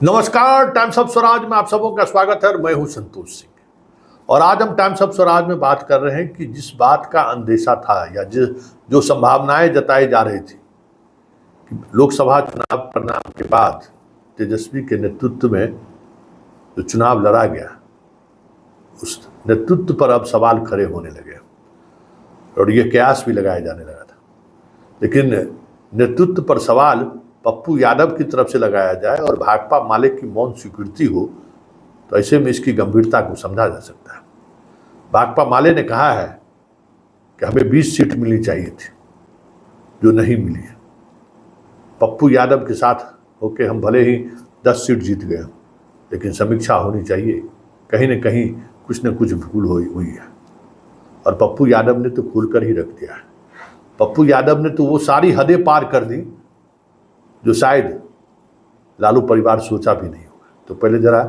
नमस्कार, times of Swaraj में आप सबों का स्वागत है। मैं हूं संतोष सिंह और आज हम टाइम्स ऑफ स्वराज में बात कर रहे हैं कि जिस बात का अंदेशा था या जो संभावनाएं जताई जा रही थी कि लोकसभा चुनाव परिणाम के बाद तेजस्वी के नेतृत्व में जो चुनाव लड़ा गया उस नेतृत्व पर अब सवाल खड़े होने लगे और ये कयास भी लगाया जाने लगा था। लेकिन नेतृत्व पर सवाल पप्पू यादव की तरफ से लगाया जाए और भाकपा माले की मौन स्वीकृति हो तो ऐसे में इसकी गंभीरता को समझा जा सकता है। भाकपा माले ने कहा है कि हमें 20 सीट मिलनी चाहिए थी जो नहीं मिली है। पप्पू यादव के साथ होके हम भले ही 10 सीट जीत गए लेकिन समीक्षा होनी चाहिए, कहीं न कहीं कुछ न कुछ भूल हुई है और पप्पू यादव ने तो खुलकर ही रख दिया है। पप्पू यादव ने तो वो सारी हदें पार कर दी जो शायद लालू परिवार सोचा भी नहीं होगा। तो पहले जरा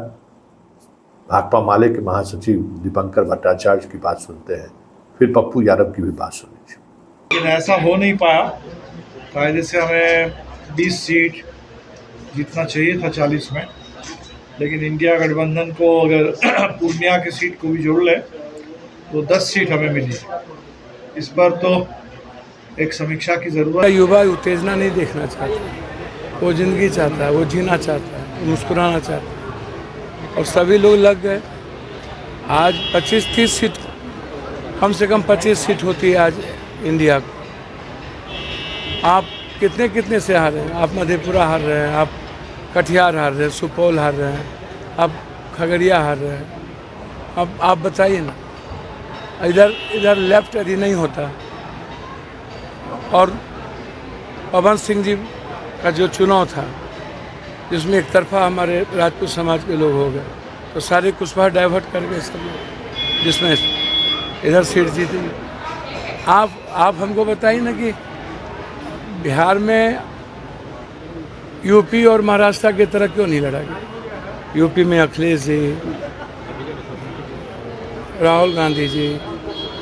भाकपा माले के महासचिव दीपंकर भट्टाचार्य की बात सुनते हैं, फिर पप्पू यादव की भी बात सुनी। लेकिन ऐसा हो नहीं पाया। कायदे से हमें 20 सीट जीतना चाहिए था 40 में, लेकिन इंडिया गठबंधन को अगर पूर्णिया की सीट को भी जोड़ ले तो 10 सीट हमें मिली। इस पर तो एक समीक्षा की जरूरत है। युवा उत्तेजना नहीं देखना चाहता, वो जिंदगी चाहता है, वो जीना चाहता है, मुस्कुराना चाहता है और सभी लोग लग गए। आज 25-30 सीट, कम से कम 25 सीट होती है आज इंडिया को। आप कितने से हार रहे हैं? आप मधेपुरा हार रहे हैं, आप कटिहार हार रहे हैं, सुपौल हार रहे हैं, आप खगड़िया हार रहे हैं। अब आप बताइए ना, इधर लेफ्ट यदि नहीं होता और पवन सिंह जी का जो चुनाव था जिसमें एक तरफा हमारे राजपूत समाज के लोग हो गए तो सारे कुशवाहा डाइवर्ट कर गए सब लोग, जिसमें इधर सीट जीती। आप हमको बताइए ना कि बिहार में यूपी और महाराष्ट्र की तरह क्यों नहीं लड़ा गया? यूपी में अखिलेश जी, राहुल गांधी जी,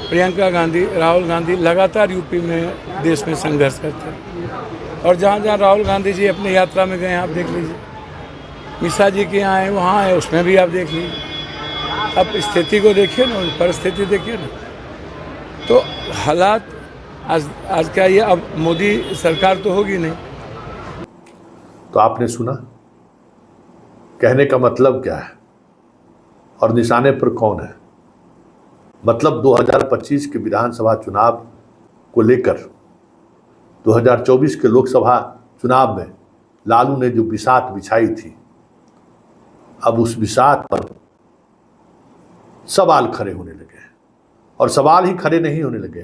प्रियंका गांधी, राहुल गांधी लगातार यूपी में देश में संघर्ष करते हैं और जहाँ राहुल गांधी जी अपनी यात्रा में गए आप देख लीजिए, मिश्रा जी के यहाँ आए वहाँ आए, उसमें भी आप देख लीजिए। अब स्थिति को देखिए ना, परिस्थिति देखिए ना, तो हालात आज क्या ये अब मोदी सरकार तो होगी नहीं। तो आपने सुना कहने का मतलब क्या है और निशाने पर कौन है। मतलब 2025 के विधानसभा चुनाव को लेकर 2024 के लोकसभा चुनाव में लालू ने जो बिसात बिछाई थी, अब उस बिसात पर सवाल खड़े होने लगे हैं और सवाल ही खड़े नहीं होने लगे,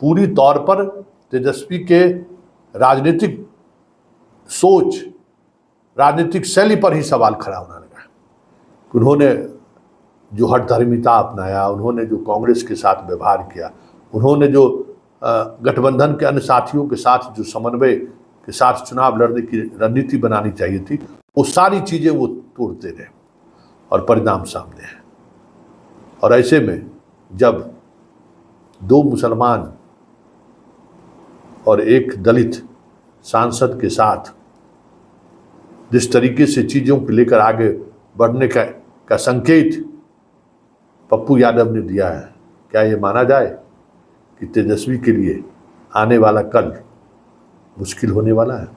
पूरी तौर पर तेजस्वी के राजनीतिक सोच, राजनीतिक शैली पर ही सवाल खड़ा होने लगा। उन्होंने जो हठधर्मिता अपनाया, उन्होंने जो कांग्रेस के साथ व्यवहार किया, उन्होंने जो गठबंधन के अन्य साथियों के साथ जो समन्वय के साथ चुनाव लड़ने की रणनीति बनानी चाहिए थी, वो सारी चीज़ें वो तोड़ते रहे और परिणाम सामने है। और ऐसे में जब 2 मुसलमान और 1 दलित सांसद के साथ जिस तरीके से चीज़ों को लेकर आगे बढ़ने का संकेत पप्पू यादव ने दिया है, क्या ये माना जाए कि तेजस्वी के लिए आने वाला कल मुश्किल होने वाला है।